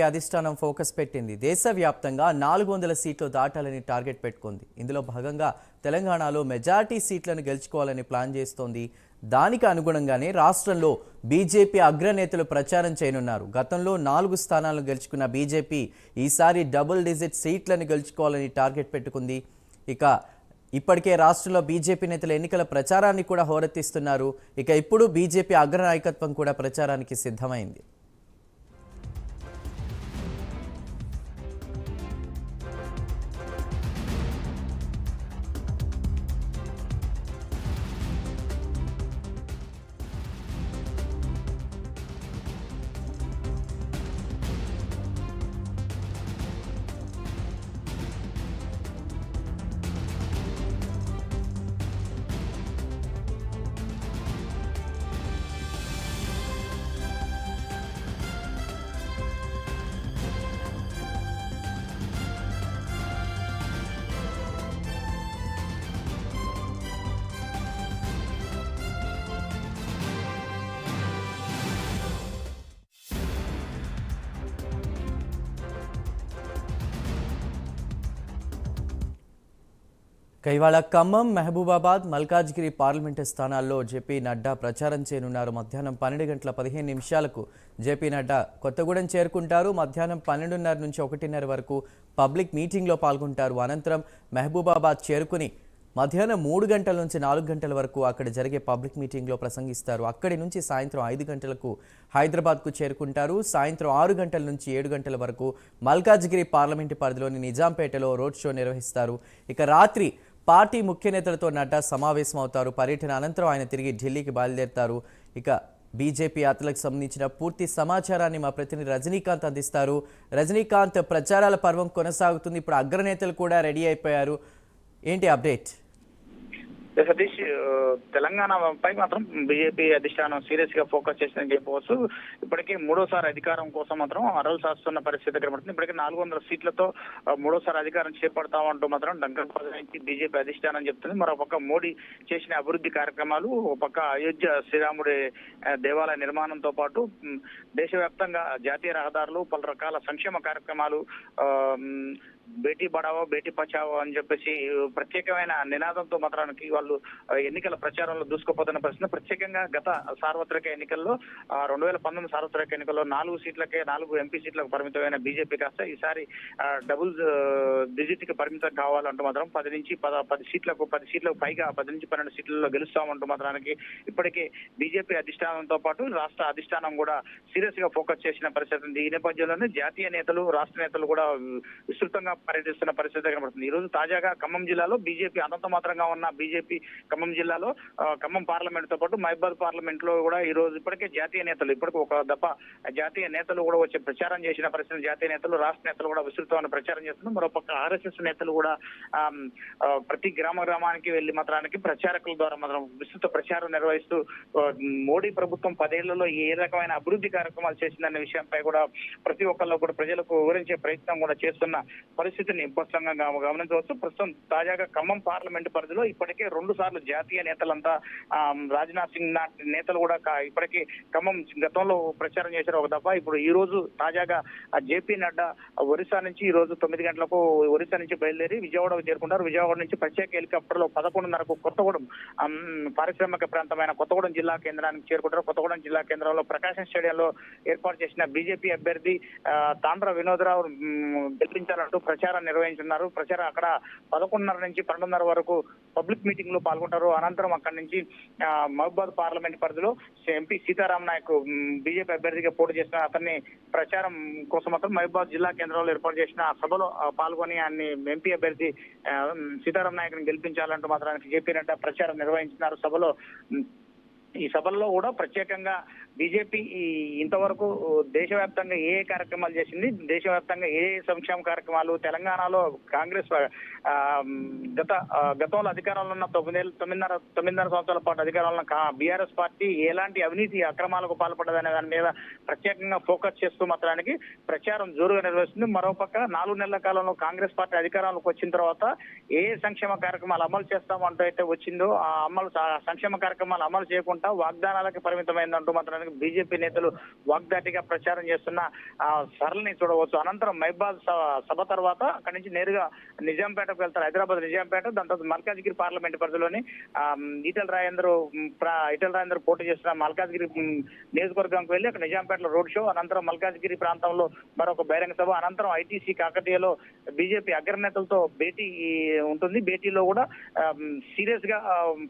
అధిష్టానం ఫోకస్ పెట్టింది. దేశవ్యాప్తంగా 400 సీట్లు దాటాలని టార్గెట్ పెట్టుకుంది. ఇందులో భాగంగా తెలంగాణలో మెజారిటీ సీట్లను గెలుచుకోవాలని ప్లాన్ చేస్తోంది. దానికి అనుగుణంగానే రాష్ట్రంలో బీజేపీ అగ్రనేతలు ప్రచారం చేయనున్నారు. గతంలో 4 స్థానాలను గెలుచుకున్న బీజేపీ ఈసారి డబుల్ డిజిట్ సీట్లను గెలుచుకోవాలని టార్గెట్ పెట్టుకుంది. ఇప్పటికే రాష్ట్రంలో బీజేపీ నేతల ఎన్నికల ప్రచారాన్ని కూడా హోరెత్తిస్తున్నారు. ఇప్పుడు బీజేపీ అగ్ర నాయకత్వం కూడా ప్రచారానికి సిద్ధమైంది. ఇవాళ ఖమ్మం, మహబూబాబాద్, మల్కాజ్గిరి పార్లమెంటు స్థానాల్లో జేపీ నడ్డా ప్రచారం చేయనున్నారు. మధ్యాహ్నం 12:15 జేపీ నడ్డా కొత్తగూడెం చేరుకుంటారు. మధ్యాహ్నం 12:30 నుంచి 1:30 వరకు పబ్లిక్ మీటింగ్లో పాల్గొంటారు. అనంతరం మహబూబాబాద్ చేరుకుని మధ్యాహ్నం 3 గంటల నుంచి 4 గంటల వరకు అక్కడ జరిగే పబ్లిక్ మీటింగ్లో ప్రసంగిస్తారు. అక్కడి నుంచి సాయంత్రం 5 గంటలకు హైదరాబాద్కు చేరుకుంటారు. సాయంత్రం 6 గంటల నుంచి 7 గంటల వరకు మల్కాజ్గిరి పార్లమెంటు పరిధిలోని నిజాంపేటలో రోడ్ షో నిర్వహిస్తారు. రాత్రి పార్టీ ముఖ్య నేతలతో నడ్డా సమావేశం అవుతారు. పర్యటన అనంతరం ఆయన తిరిగి ఢిల్లీకి బయలుదేరుతారు. బీజేపీ యాత్రలకు సంబంధించిన పూర్తి సమాచారాన్ని మా ప్రతినిధి రజనీకాంత్ అందిస్తారు. రజనీకాంత్, ప్రచారాల పర్వం కొనసాగుతుంది. ఇప్పుడు అగ్రనేతలు కూడా రెడీ అయిపోయారు. ఏంటి అప్డేట్? సతీష్, తెలంగాణపై మాత్రం బీజేపీ అధిష్టానం సీరియస్ గా ఫోకస్ చేసిందని చెప్పవచ్చు. ఇప్పటికే 3వ అధికారం కోసం మాత్రం అరలు సాస్తున్న పరిస్థితి కనబడుతుంది. ఇప్పటికే 400 సీట్లతో 3వ అధికారం చేపడతామంటూ మాత్రం డంకర్పల్లి బీజేపీ అధిష్టానం చెప్తుంది. మరోపక్క మోడీ చేసిన అభివృద్ధి కార్యక్రమాలు, పక్క అయోధ్య శ్రీరాముడి దేవాలయ నిర్మాణంతో పాటు దేశవ్యాప్తంగా జాతీయ రహదారులు, పలు రకాల సంక్షేమ కార్యక్రమాలు, బేటీ బడావో బేటీ బచావో అని చెప్పేసి ప్రత్యేకమైన నినాదంతో మాత్రానికి వాళ్ళు ఎన్నికల ప్రచారంలో దూసుకుపోతున్న పరిస్థితి. ప్రత్యేకంగా గత సార్వత్రిక ఎన్నికల్లో 2019 సార్వత్రిక ఎన్నికల్లో 4 సీట్లకే 4 ఎంపీ సీట్లకు పరిమితమైన బీజేపీ కాస్త ఈసారి డబుల్ డిజిట్ కి పరిమితం కావాలంటూ మాత్రం 10 సీట్లకు పైగా 10 నుంచి 12 సీట్లలో గెలుస్తామంటూ మాత్రానికి ఇప్పటికే బీజేపీ అధిష్టానంతో పాటు రాష్ట్ర అధిష్టానం కూడా సీరియస్ గా ఫోకస్ చేసిన పరిస్థితి ఉంది. ఈ నేపథ్యంలోనే జాతీయ నేతలు, రాష్ట్ర నేతలు కూడా విస్తృతంగా పర్యటిస్తున్న పరిస్థితి కనబడుతుంది. ఈ రోజు తాజాగా ఖమ్మం జిల్లాలో బీజేపీ మాత్రంగా ఉన్న బీజేపీ ఖమ్మం జిల్లాలో ఖమ్మం పార్లమెంట్ తో పాటు మహబూబాబాద్ పార్లమెంట్ లో కూడా ఈ రోజు ఇప్పటికే జాతీయ నేతలు ఒక దఫ జాతీయ నేతలు కూడా వచ్చి ప్రచారం చేసిన పరిస్థితి. జాతీయ నేతలు, రాష్ట్ర నేతలు కూడా విస్తృతమైన ప్రచారం చేస్తున్నారు. మరోపక్క ఆర్ఎస్ఎస్ నేతలు కూడా ప్రతి గ్రామానికి వెళ్లి మాత్రానికి ప్రచారకుల ద్వారా మాత్రం విస్తృత ప్రచారం నిర్వహిస్తూ మోడీ ప్రభుత్వం 10 ఏళ్లలో ఏ రకమైన అభివృద్ధి కార్యక్రమాలు చేసిందనే విషయంపై కూడా ప్రతి ఒక్కళ్ళు కూడా ప్రజలకు వివరించే ప్రయత్నం కూడా చేస్తున్న పరిస్థితిని స్పష్టంగా గమనించవచ్చు. ప్రస్తుతం తాజాగా ఖమ్మం పార్లమెంటు పరిధిలో ఇప్పటికే 2 సార్లు జాతీయ నేతలంతా రాజ్నాథ్ సింగ్ నేతలు కూడా ఇప్పటికే ఖమ్మం గతంలో ప్రచారం చేశారు ఒక దఫ. ఇప్పుడు ఈ రోజు తాజాగా జేపీ నడ్డా ఒరిస్సా నుంచి ఈ రోజు 9 గంటలకు ఒరిస్సా నుంచి బయలుదేరి విజయవాడకు చేరుకుంటారు. విజయవాడ నుంచి ప్రత్యేక హెలికాప్టర్ లో 11:30కు కొత్తగూడెం పారిశ్రామిక ప్రాంతమైన కొత్తగూడెం జిల్లా కేంద్రానికి చేరుకుంటారు. కొత్తగూడెం జిల్లా కేంద్రంలో ప్రకాశం స్టేడియంలో ఏర్పాటు చేసిన బీజేపీ అభ్యర్థి తాండ్ర వినోదరావు గెలిపించాలంటూ ప్రచారం నిర్వహించున్నారు. ప్రచారం అక్కడ 11:30 నుంచి 12:30 వరకు పబ్లిక్ మీటింగ్ లో పాల్గొంటారు. అనంతరం అక్కడి నుంచి మహబూబాబాద్ పార్లమెంట్ పరిధిలో ఎంపీ సీతారాం నాయక్ బీజేపీ అభ్యర్థిగా పోటీ చేసిన అతన్ని ప్రచారం కోసం మాత్రం మహబూబాబాద్ జిల్లా కేంద్రంలో ఏర్పాటు చేసిన సభలో పాల్గొని అన్ని ఎంపీ అభ్యర్థి సీతారాం నాయక్ ని గెలిపించాలంటూ మాత్రానికి జేపీ నడ్డా ప్రచారం నిర్వహించినారు సభలో. ఈ సభల్లో కూడా ప్రత్యేకంగా బీజేపీ ఇంతవరకు దేశవ్యాప్తంగా ఏ కార్యక్రమాలు చేసింది, దేశవ్యాప్తంగా ఏ సంక్షేమ కార్యక్రమాలు, తెలంగాణలో కాంగ్రెస్ గతంలో అధికారంలో ఉన్న 9.5 సంవత్సరాల పాటు అధికారంలో ఉన్న బీఆర్ఎస్ పార్టీ ఎలాంటి అవినీతి అక్రమాలకు పాల్పడ్డదనే దాని మీద ప్రత్యేకంగా ఫోకస్ చేస్తూ మాత్రానికి ప్రచారం జోరుగా నిర్వహిస్తుంది. మరోపక్క 4 నెలల కాలంలో కాంగ్రెస్ పార్టీ అధికారంలోకి వచ్చిన తర్వాత ఏ సంక్షేమ కార్యక్రమాలు అమలు చేస్తామంటూ అయితే వచ్చిందో ఆ సంక్షేమ కార్యక్రమాలు అమలు చేయకుండా వాగ్దానాలకు పరిమితమైందంటూ మాత్రానికి మొత్తానికి బీజేపీ నేతలు వాగ్దాటిగా ప్రచారం చేస్తున్న సరళిని చూడవచ్చు. అనంతరం మైబాద్ సభ తర్వాత అక్కడి నుంచి నేరుగా నిజాంపేటకు వెళ్తారు, హైదరాబాద్ నిజాంపేట. దాని తర్వాత మల్కాజ్గిరి పార్లమెంట్ పరిధిలోని ఈటెల రాజేందర్ పోటీ చేస్తున్న మల్కాజ్గిరి నియోజకవర్గానికి వెళ్లి అక్కడ నిజాంపేటలో రోడ్ షో, అనంతరం మల్కాజ్గిరి ప్రాంతంలో మరొక బహిరంగ సభ, అనంతరం ఐటీసీ కాకతీయలో బీజేపీ అగ్రనేతలతో భేటీ ఉంటుంది. భేటీలో కూడా సీరియస్ గా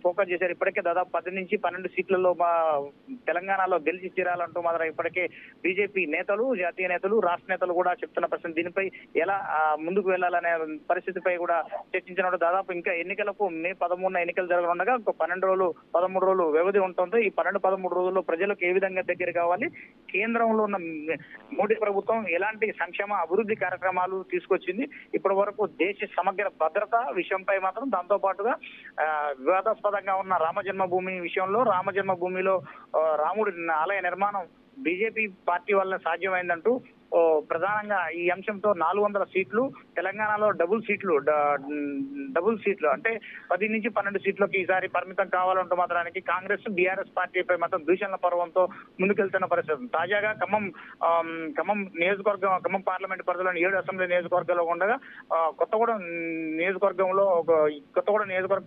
ఫోకస్ చేశారు. ఇప్పటికే దాదాపు 10 నుంచి 12 సీట్లలో తెలంగాణలో గెలిచి తీరాలంటూ మాత్రం ఇప్పటికే బీజేపీ నేతలు, జాతీయ నేతలు, రాష్ట్ర నేతలు కూడా చెప్తున్న ప్రశ్న దీనిపై ఎలా ముందుకు వెళ్లాలనే పరిస్థితిపై కూడా చర్చించినప్పుడు దాదాపు ఇంకా ఎన్నికలకు మే 13 ఎన్నికలు జరగనుండగా ఒక 12 రోజులు 13 రోజులు వ్యవధి ఉంటుంది. ఈ 12-13 రోజుల్లో ప్రజలకు ఏ విధంగా దగ్గర కావాలి, కేంద్రంలో ఉన్న మోడీ ప్రభుత్వం ఎలాంటి సంక్షేమ అభివృద్ధి కార్యక్రమాలు తీసుకొచ్చింది, ఇప్పటి వరకు దేశ సమగ్ర భద్రత విషయంపై మాత్రం, దాంతో పాటుగా వివాదాస్పదంగా ఉన్న రామ జన్మభూమి విషయంలో, రామ జన్మభూమిలో రాముడి ఆలయ నిర్మాణం బీజేపీ పార్టీ వల్ల సాధ్యమైందంటూ ప్రధానంగా ఈ అంశంతో 400 సీట్లు, తెలంగాణలో డబుల్ సీట్లు అంటే 10 నుంచి 12 సీట్లకి ఈసారి పరిమితం కావాలంటూ మాత్రానికి కాంగ్రెస్, బీఆర్ఎస్ పార్టీపై మాత్రం దూషణల పర్వంతో ముందుకెళ్తున్న పరిస్థితి. తాజాగా ఖమ్మం నియోజకవర్గం, ఖమ్మం పార్లమెంట్ పరిధిలోని 7 అసెంబ్లీ నియోజకవర్గాల్లో ఉండగా కొత్తగూడెం నియోజకవర్గ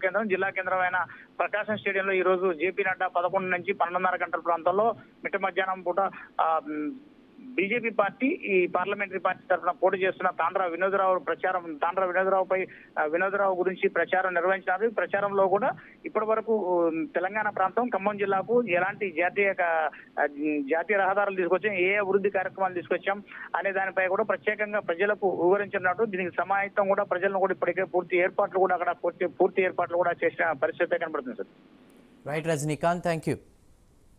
కేంద్రం, జిల్లా కేంద్రమైన ప్రకాశం స్టేడియంలో ఈ రోజు జేపీ నడ్డా 11 నుంచి 12:30 గంటల ప్రాంతంలో మిట్ట మధ్యాహ్నం పూట బీజేపీ పార్టీ ఈ పార్లమెంటరీ పార్టీ తరఫున పోటీ చేస్తున్న తాండ్ర వినోదరావు గురించి ప్రచారం నిర్వహించినారు. ఈ ప్రచారంలో కూడా ఇప్పటి వరకు తెలంగాణ ప్రాంతం ఖమ్మం జిల్లాకు ఎలాంటి జాతీయ రహదారులు తీసుకొచ్చాం, ఏ అభివృద్ధి కార్యక్రమాలు తీసుకొచ్చాం అనే దానిపై కూడా ప్రత్యేకంగా ప్రజలకు వివరించినట్టు, దీనికి సమాయత్తం కూడా ప్రజలను కూడా ఇప్పటికే పూర్తి ఏర్పాట్లు కూడా చేసిన పరిస్థితి కనబడుతుంది sir. Right Rajinikanth, thank you.